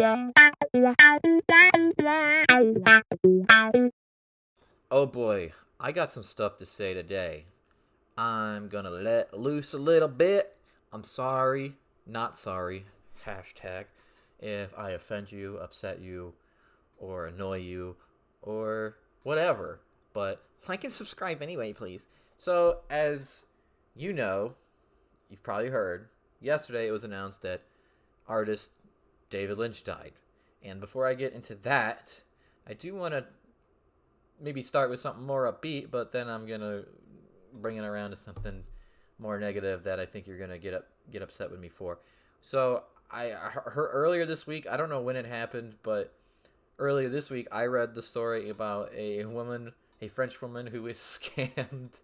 Oh boy, I got some stuff to say today. I'm gonna let loose a little bit. I'm sorry, not sorry, hashtag, if I offend you, upset you, or annoy you, or whatever. But like and subscribe anyway, please. So, as you know, you've probably heard, yesterday it was announced that artist David Lynch died. And before I get into that, I do want to maybe start with something more upbeat, but then I'm going to bring it around to something more negative that I think you're going to get upset with me for. So, I heard earlier this week, I don't know when it happened, but earlier this week I read the story about a woman, a French woman who was scammed.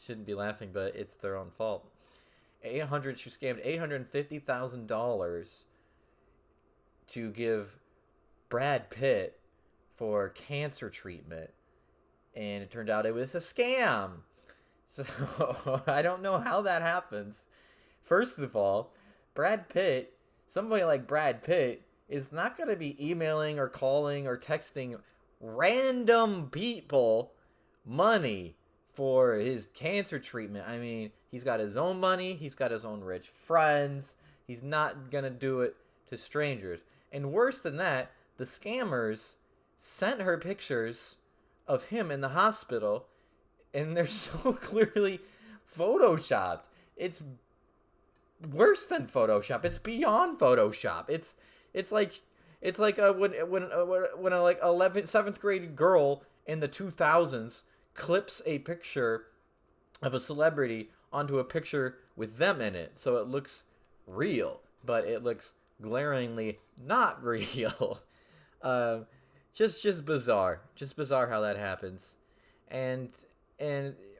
Shouldn't be laughing, but it's their own fault. She scammed $850,000 to give Brad Pitt for cancer treatment, and it turned out it was a scam. So I don't know how that happens. First of all, Brad Pitt, somebody like Brad Pitt, is not going to be emailing or calling or texting random people money for his cancer treatment. I mean, he's got his own money, he's got his own rich friends. He's not going to do it to strangers. And worse than that, the scammers sent her pictures of him in the hospital, and they're so clearly photoshopped. It's worse than Photoshop. It's beyond Photoshop. It's like when a like 7th grade girl in the 2000s clips a picture of a celebrity onto a picture with them in it, so it looks real, but it looks glaringly not real. Just bizarre. Just bizarre how that happens. And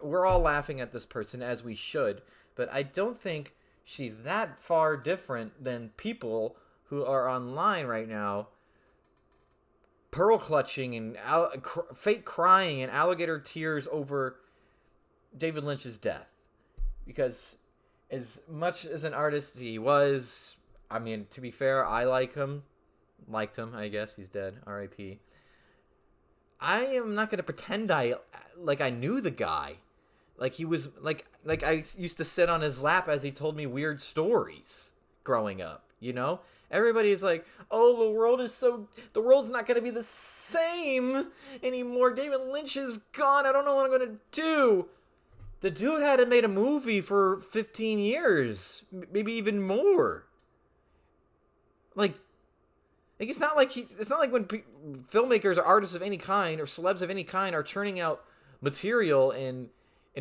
we're all laughing at this person, as we should, but I don't think she's that far different than people who are online right now pearl clutching and fake crying and alligator tears over David Lynch's death. Because as much as an artist he was, I mean, to be fair, I liked him, I guess. He's dead, R.I.P. I am not going to pretend I knew the guy. Like he was, like I used to sit on his lap as he told me weird stories growing up, you know? Everybody's like, oh, the world's not going to be the same anymore. David Lynch is gone. I don't know what I'm going to do. The dude hadn't made a movie for 15 years, maybe even more. Like it's not like when filmmakers or artists of any kind or celebs of any kind are churning out material in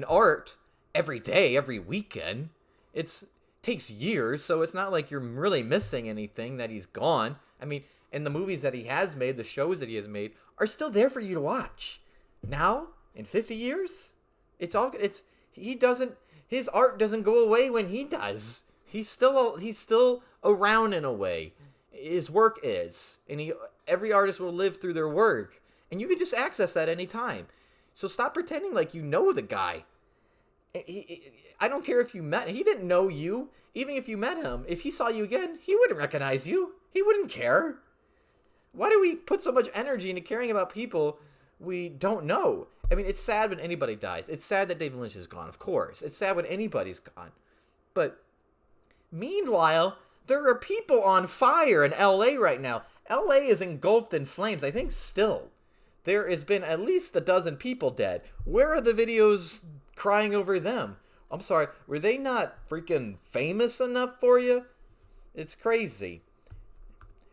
art every day, every weekend. It takes years, so it's not like you're really missing anything that he's gone. I mean, and the movies that he has made, the shows that he has made, are still there for you to watch. Now, in 50 years, his art doesn't go away when he does. He's still around in a way. His work is, and every artist will live through their work, and you can just access that anytime. So stop pretending like you know the guy. I don't care if you met him. He didn't know you. Even if you met him, if he saw you again, he wouldn't recognize you. He wouldn't care. Why do we put so much energy into caring about people we don't know? I mean, it's sad when anybody dies. It's sad that David Lynch is gone, of course. It's sad when anybody's gone. But meanwhile, there are people on fire in LA right now. LA is engulfed in flames, I think still. There has been at least a dozen people dead. Where are the videos crying over them? I'm sorry, were they not freaking famous enough for you? It's crazy.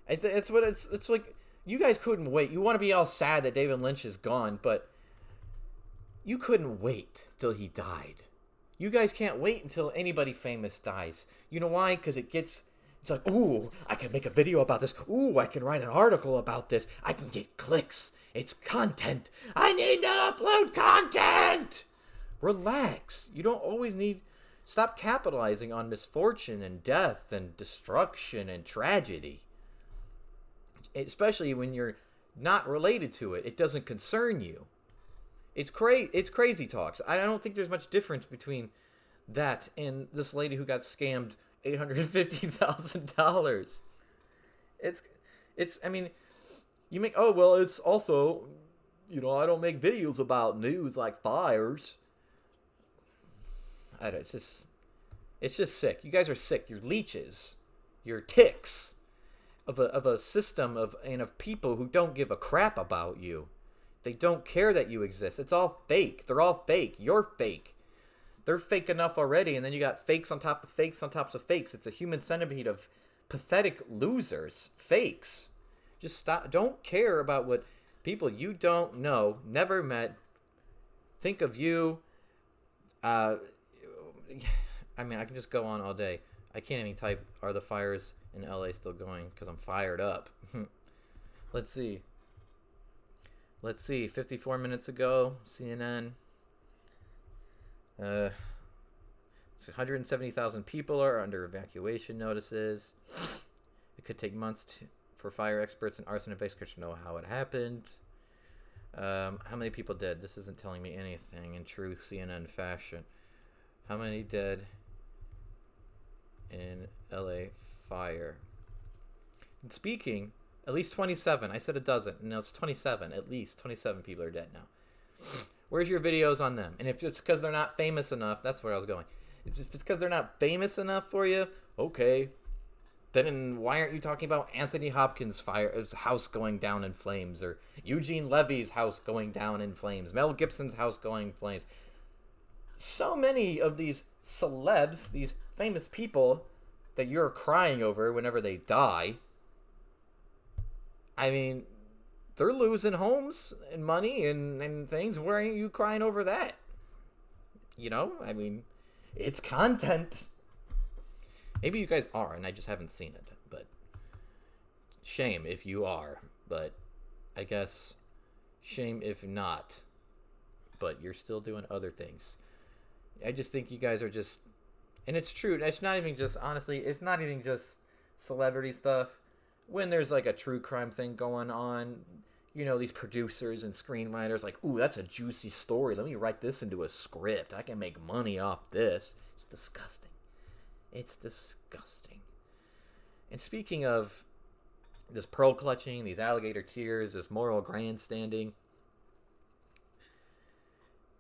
It's like, you guys couldn't wait. You want to be all sad that David Lynch is gone, but you couldn't wait till he died. You guys can't wait until anybody famous dies. You know why? Because it's like, ooh, I can make a video about this. Ooh, I can write an article about this. I can get clicks. It's content. I need to upload content. Relax. You don't always need... Stop capitalizing on misfortune and death and destruction and tragedy. Especially when you're not related to it. It doesn't concern you. It's crazy talks. I don't think there's much difference between that and this lady who got scammed $850,000. It's, I mean, you make, oh, well, it's also, I don't make videos about news like fires. I don't, it's just sick. You guys are sick. You're leeches. You're ticks of a system of people who don't give a crap about you. They don't care that you exist. It's all fake. They're all fake. You're fake. They're fake enough already, and then you got fakes on top of fakes on top of fakes. It's a human centipede of pathetic losers. Fakes. Just stop. Don't care about what people you don't know, never met, think of you. I mean, I can just go on all day. I can't even type, are the fires in LA still going? Because I'm fired up. Let's see. 54 minutes ago, CNN. 170,000 people are under evacuation notices. It could take months for fire experts and arson investigators to know how it happened. How many people dead? This isn't telling me anything in true CNN fashion. How many dead in LA fire? And speaking, at least 27. I said a dozen. No, it's 27. At least 27 people are dead now. Where's your videos on them? And if it's because they're not famous enough, that's where I was going. If it's because they're not famous enough for you, okay. Then why aren't you talking about Anthony Hopkins' house going down in flames, or Eugene Levy's house going down in flames, Mel Gibson's house going in flames? So many of these celebs, these famous people that you're crying over whenever they die, I mean, they're losing homes and money and things. Why aren't you crying over that? I mean, it's content. Maybe you guys are, and I just haven't seen it. But shame if you are. But I guess shame if not. But you're still doing other things. I just think you guys are just... And it's true. It's not even just... Honestly, it's not even just celebrity stuff. When there's like a true crime thing going on, these producers and screenwriters like, ooh, that's a juicy story. Let me write this into a script. I can make money off this. It's disgusting. It's disgusting. And speaking of this pearl clutching, these alligator tears, this moral grandstanding,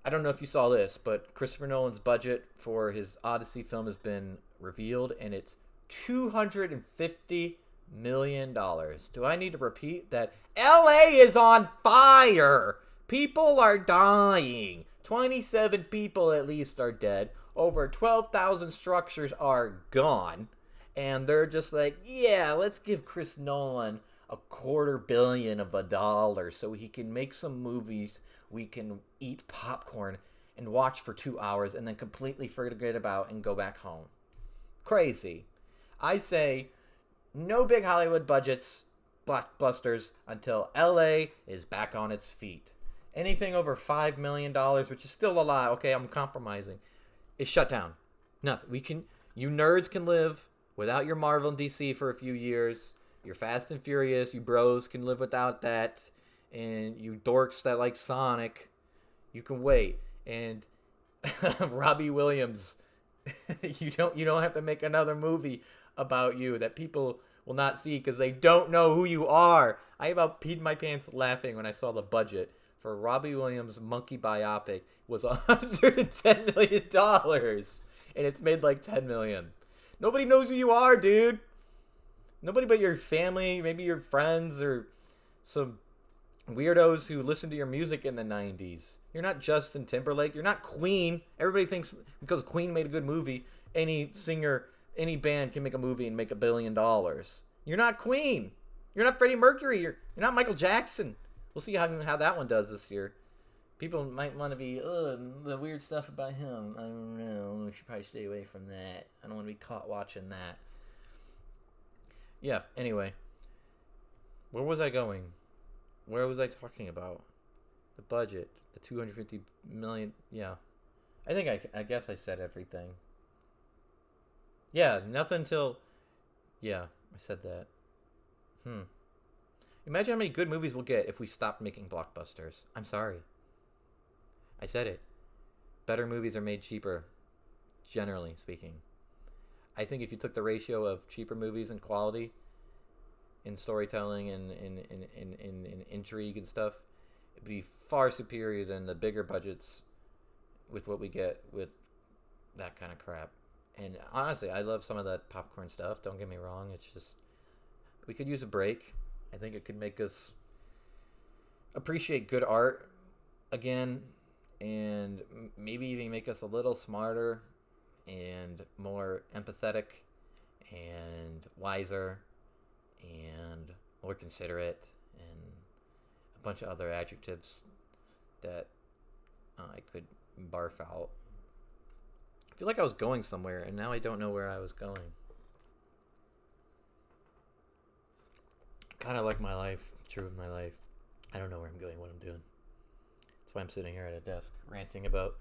I don't know if you saw this, but Christopher Nolan's budget for his Odyssey film has been revealed, and it's $250 million. Do I need to repeat that? LA is on fire! People are dying. 27 people at least are dead. Over 12,000 structures are gone. And they're just like, yeah, let's give Chris Nolan $250 million so he can make some movies we can eat popcorn and watch for 2 hours and then completely forget about and go back home. Crazy. I say no big Hollywood budgets, blockbusters, until LA is back on its feet. Anything over $5 million, which is still a lot, okay, I'm compromising, is shut down. Nothing. You nerds can live without your Marvel and DC for a few years. Your Fast and Furious, you bros can live without that. And you dorks that like Sonic, you can wait. And Robbie Williams, you don't have to make another movie about you that people will not see because they don't know who you are. I about peed my pants laughing when I saw the budget for Robbie Williams' monkey biopic was $110 million, and it's made like $10 million. Nobody knows who you are, dude. Nobody but your family, maybe your friends, or some weirdos who listened to your music in the 90s. You're not Justin Timberlake. You're not Queen. Everybody thinks because Queen made a good movie, any singer, any band can make a movie and make $1 billion. You're not Queen. You're not Freddie Mercury. You're not Michael Jackson. We'll see how that one does this year. People might want to be, the weird stuff about him. I don't know. We should probably stay away from that. I don't want to be caught watching that. Yeah, anyway. Where was I going? Where was I talking about? The budget. The $250 million. Yeah. I guess I said everything. Yeah, nothing till... Yeah, I said that. Imagine how many good movies we'll get if we stopped making blockbusters. I'm sorry. I said it. Better movies are made cheaper, generally speaking. I think if you took the ratio of cheaper movies and quality, in storytelling and in intrigue and stuff, it'd be far superior than the bigger budgets with what we get with that kind of crap. And honestly, I love some of that popcorn stuff. Don't get me wrong. It's just we could use a break. I think it could make us appreciate good art again, and maybe even make us a little smarter and more empathetic and wiser and more considerate and a bunch of other adjectives that I could barf out. I feel like I was going somewhere and now I don't know where I was going. Kind of like my life, true of my life. I don't know where I'm going, what I'm doing. That's why I'm sitting here at a desk ranting about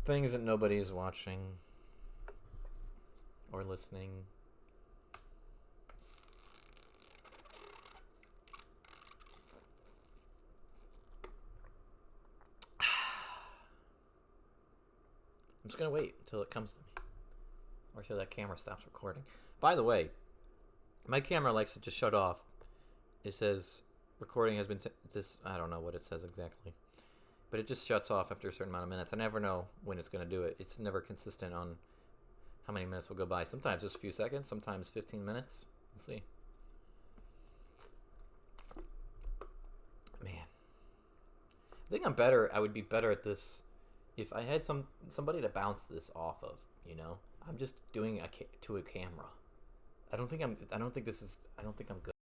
things that nobody's watching or listening. I'm just going to wait until it comes to me. Or till that camera stops recording. By the way, my camera likes to just shut off. It says recording has been I don't know what it says exactly, but it just shuts off after a certain amount of minutes. I never know when it's going to do it. It's never consistent on how many minutes will go by. Sometimes just a few seconds, sometimes 15 minutes. We'll see. Man, I think I would be better at this if I had somebody to bounce this off of. You know, I'm just doing to a camera. I don't think I'm good.